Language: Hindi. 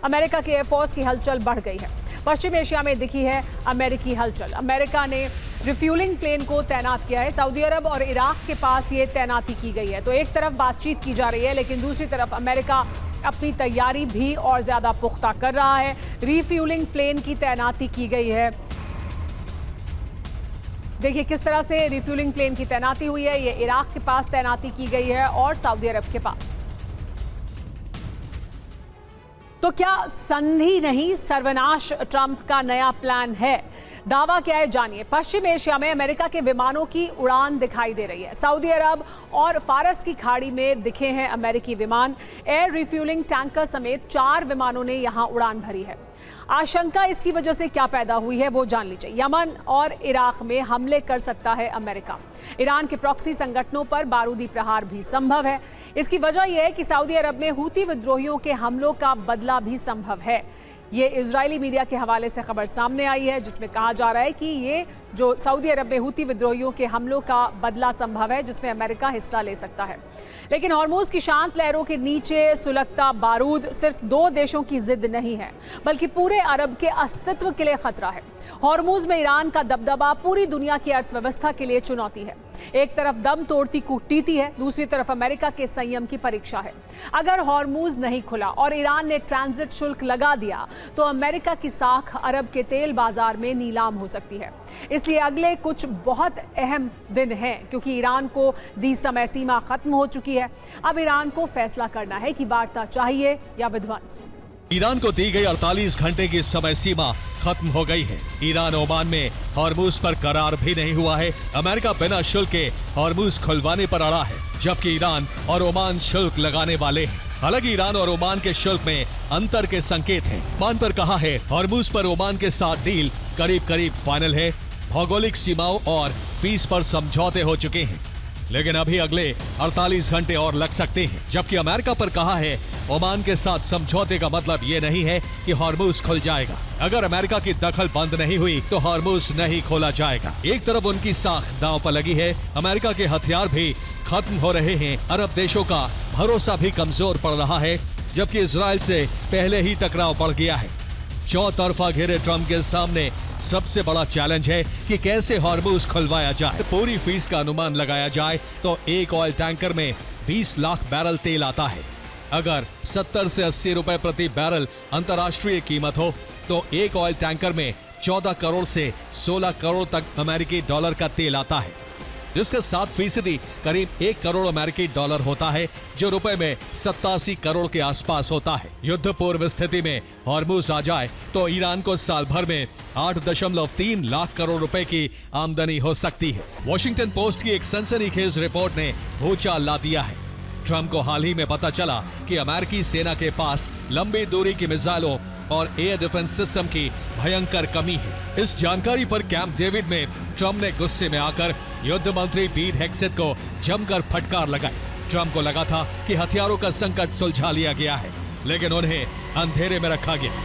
अमेरिका की एयरफोर्स की हलचल बढ़ गई है। पश्चिम एशिया में दिखी है अमेरिकी हलचल। अमेरिका ने रिफ्यूलिंग प्लेन को तैनात किया है। सऊदी अरब और इराक के पास ये तैनाती की गई है। तो एक तरफ बातचीत की जा रही है, लेकिन दूसरी तरफ अमेरिका अपनी तैयारी भी और ज्यादा पुख्ता कर रहा है। रिफ्यूलिंग प्लेन की तैनाती की गई है। देखिए किस तरह से रिफ्यूलिंग प्लेन की तैनाती हुई है। ये इराक के पास तैनाती की गई है और सऊदी अरब के पास। तो क्या संधि नहीं, सर्वनाश ट्रंप का नया प्लान है? दावा क्या है, जानिए। पश्चिम एशिया में अमेरिका के विमानों की उड़ान दिखाई दे रही है। सऊदी अरब और फारस की खाड़ी में दिखे हैं अमेरिकी विमान। एयर रिफ्यूलिंग टैंकर समेत 4 विमानों ने यहां उड़ान भरी है। आशंका इसकी वजह से क्या पैदा हुई है वो जान लीजिए। यमन और इराक में हमले कर सकता है अमेरिका। ईरान के प्रॉक्सी संगठनों पर बारूदी प्रहार भी संभव है। इसकी वजह यह है कि सऊदी अरब में हूती विद्रोहियों के हमलों का बदला भी संभव है। ये इजरायली मीडिया के हवाले से खबर सामने आई है, जिसमें कहा जा रहा है कि ये जो सऊदी अरब में हूती विद्रोहियों के हमलों का बदला संभव है, जिसमें अमेरिका हिस्सा ले सकता है। लेकिन हॉर्मुज की शांत लहरों के नीचे सुलगता बारूद सिर्फ 2 देशों की जिद नहीं है, बल्कि पूरे अरब के अस्तित्व के लिए खतरा है। हॉर्मुज में ईरान का दबदबा पूरी दुनिया की अर्थव्यवस्था के लिए चुनौती है। एक तरफ दम तोड़ती कूटनीति है, दूसरी तरफ अमेरिका के संयम की परीक्षा है। अगर हॉर्मुज नहीं खुला और ईरान ने ट्रांजिट शुल्क लगा दिया तो अमेरिका की साख अरब के तेल बाजार में नीलाम हो सकती है। इसलिए अगले कुछ बहुत अहम दिन हैं, क्योंकि ईरान को दी समय सीमा खत्म हो चुकी है। अब ईरान को फैसला करना है कि वार्ता चाहिए या विध्वंस। ईरान को दी गई 48 घंटे की समय सीमा खत्म हो गई है। ईरान ओमान में हॉर्मुज पर करार भी नहीं हुआ है। अमेरिका बिना शुल्क के हॉर्मुज खुलवाने पर अड़ा है, जबकि ईरान और ओमान शुल्क लगाने वाले हैं। हालांकि ईरान और ओमान के शुल्क में अंतर के संकेत हैं। ओमान पर कहा है हॉर्मुज पर ओमान के साथ डील करीब करीब फाइनल है। भौगोलिक सीमाओं और फीस पर समझौते हो चुके हैं, लेकिन अभी अगले 48 घंटे और लग सकते हैं। जबकि अमेरिका पर कहा है ओमान के साथ समझौते का मतलब ये नहीं है कि हॉर्मुज खुल जाएगा। अगर अमेरिका की दखल बंद नहीं हुई तो हॉर्मुज नहीं खोला जाएगा। एक तरफ उनकी साख दांव पर लगी है, अमेरिका के हथियार भी खत्म हो रहे हैं, अरब देशों का भरोसा भी कमजोर पड़ रहा है, जबकि इजराइल से पहले ही टकराव बढ़ गया है। चौतरफा घेरे ट्रंप के सामने सबसे बड़ा चैलेंज है कि कैसे हॉर्मुज खुलवाया जाए। पूरी फीस का अनुमान लगाया जाए तो एक ऑयल टैंकर में 20 लाख बैरल तेल आता है। अगर 70 से 80 रुपए प्रति बैरल अंतर्राष्ट्रीय कीमत हो तो एक ऑयल टैंकर में 14 करोड़ से 16 करोड़ तक अमेरिकी डॉलर का तेल आता है, जिसका 7% करीब 1 करोड़ अमेरिकी डॉलर होता है, जो रुपए में 87 करोड़ के आसपास होता है। युद्ध पूर्व स्थिति में हॉर्मुज आ जाए तो ईरान को साल भर में 8.3 लाख करोड़ रुपए की आमदनी हो सकती है। वॉशिंगटन पोस्ट की एक सनसनीखेज रिपोर्ट ने भूचाल ला दिया है। ट्रंप को हाल ही में पता चला कि अमेरिकी सेना के पास लंबी दूरी की मिसाइलों और एयर डिफेंस सिस्टम की भयंकर कमी है। इस जानकारी पर कैंप डेविड में ट्रंप ने गुस्से में आकर युद्ध मंत्री पीट हेग्सेथ को जमकर फटकार लगाई। ट्रंप को लगा था कि हथियारों का संकट सुलझा लिया गया है, लेकिन उन्हें अंधेरे में रखा गया।